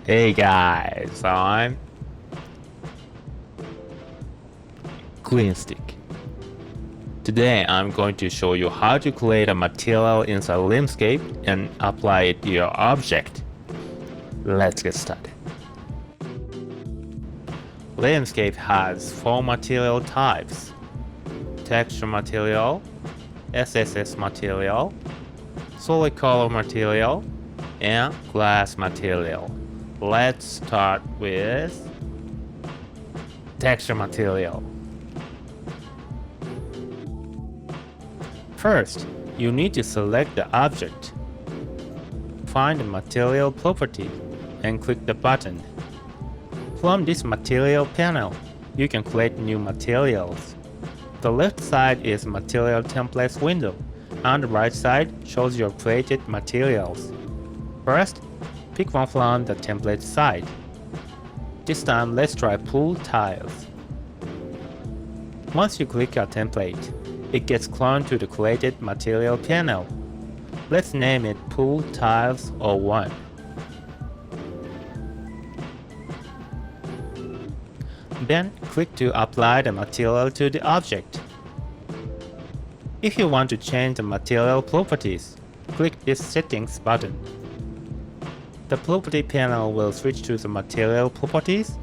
Hey guys, I'm Green Stick. Today I'm going to show you how to create a material inside LIMSCAPE and apply it to your object. Let's get started. LIMSCAPE has 4 material types: texture material, SSS material, solid color material, and glass material. Let's start with texture material. First, you need to select the object. Find the material property and click the button. From this material panel, you can create new materials. The left side is Material Templates window, and the right side shows your created materials. First, pick one from the template side. This time, let's try pool tiles. Once you click a template, it gets cloned to the created material panel. Let's name it Pool Tiles 01. Then click to apply the material to the object. If you want to change the material properties, click this Settings button. The property panel will switch to the material properties.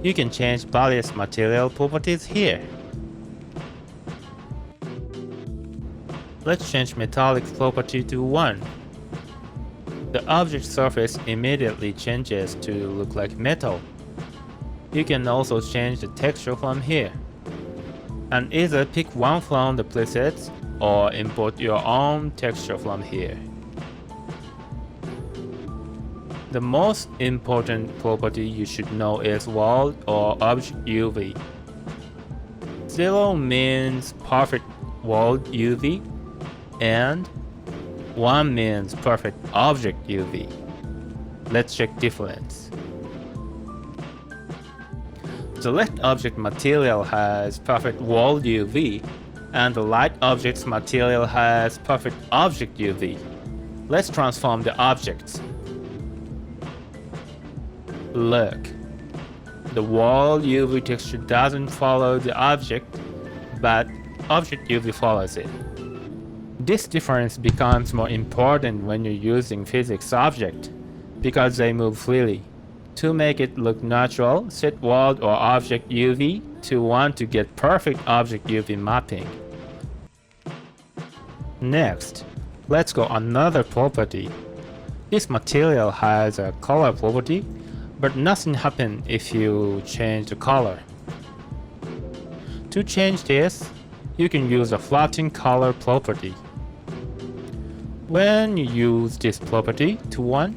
You can change various material properties here. Let's change metallic property to 1. The object surface immediately changes to look like metal. You can also change the texture from here, and either pick one from the presets or import your own texture from here. The most important property you should know is world or object UV. 0 means perfect world UV, and 1 means perfect object UV. Let's check difference. The left object material has perfect world UV, and the right object's material has perfect object UV. Let's transform the objects. Look, the world UV texture doesn't follow the object, but object UV follows it. This difference becomes more important when you're using physics objects, because they move freely. To make it look natural, set world or object UV to 1 to get perfect object UV mapping. Next, let's go another property. This material has a color property, but nothing happens if you change the color. To change this, you can use a flatten color property. When you use this property to 1,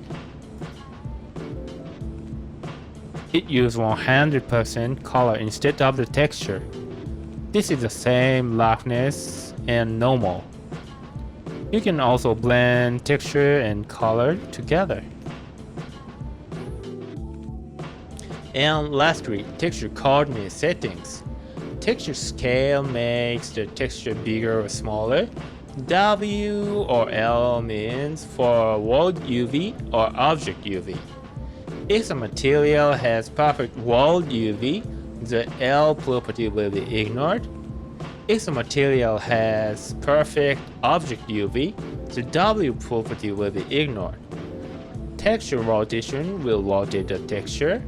it uses 100% color instead of the texture. This is the same roughness and normal. You can also blend texture and color together. And lastly, texture coordinate settings. Texture scale makes the texture bigger or smaller. W or L means for world UV or object UV. If the material has perfect world UV, the L property will be ignored. If the material has perfect object UV, the W property will be ignored. Texture rotation will rotate the texture,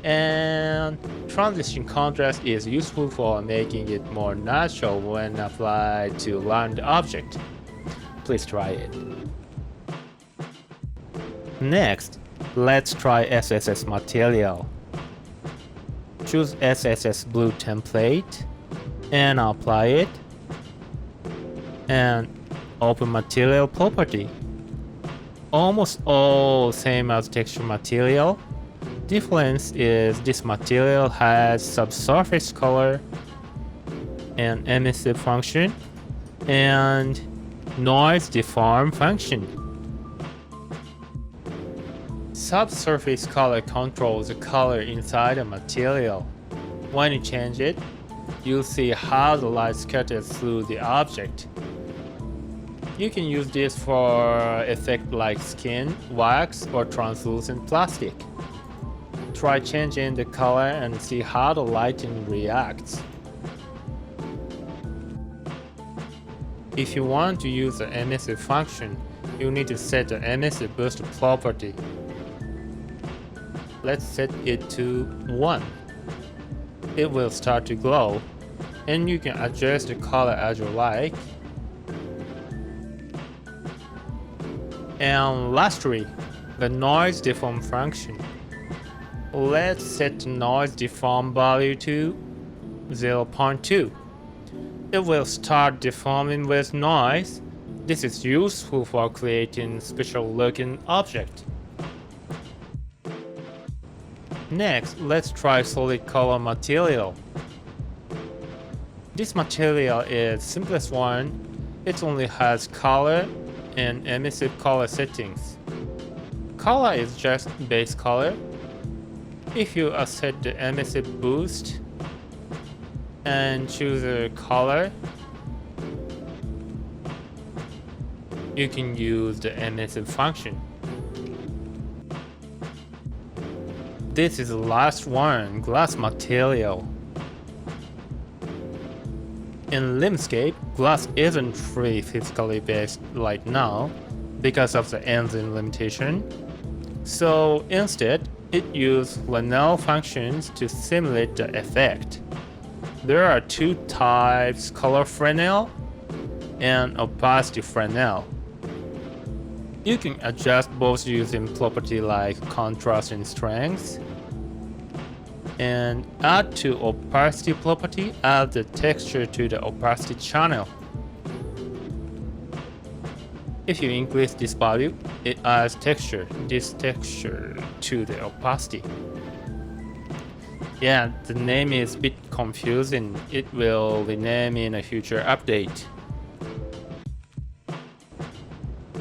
and transition contrast is useful for making it more natural when applied to round object. Please try it. Next, let's try SSS material. Choose SSS blue template and apply it, and open material property. Almost all same as texture material. Difference is this material has subsurface color and emissive function and noise deform function. Subsurface color controls the color inside a material. When you change it, you'll see how the light scatters through the object. You can use this for effects like skin, wax, or translucent plastic. Try changing the color and see how the lighting reacts. If you want to use the emissive function, you need to set the emissive boost property. Let's set it to 1. It will start to glow, and you can adjust the color as you like. And lastly, the noise deform function. Let's set the noise deform value to 0.2. It will start deforming with noise. This is useful for creating special looking objects. Next, let's try solid color material. This material is simplest one. It only has color and emissive color settings. Color is just base color. If you set the emissive boost and choose a color, you can use the emissive function. This is the last one, glass material. In LIMSCAPE, glass isn't free physically based right now because of the engine limitation. So instead, it uses Fresnel functions to simulate the effect. There are 2 types, color Fresnel and opacity Fresnel. You can adjust both using property like contrast and strength. And add to opacity property, add the texture to the opacity channel. If you increase this value, it adds this texture to the opacity. Yeah, the name is a bit confusing. It will rename in a future update.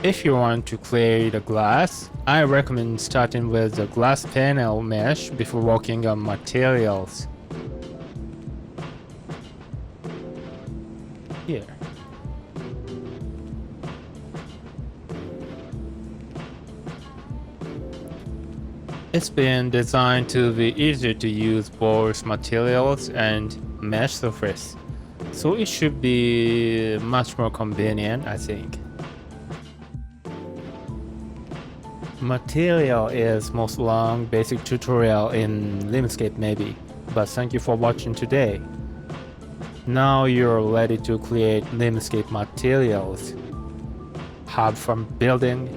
If you want to create a glass, I recommend starting with the glass panel mesh before working on materials. Here. It's been designed to be easier to use both materials and mesh surface, so it should be much more convenient, I think. Material is most long basic tutorial in LIMSCAPE maybe, but thank you for watching today. Now you're ready to create LIMSCAPE materials. Hub from building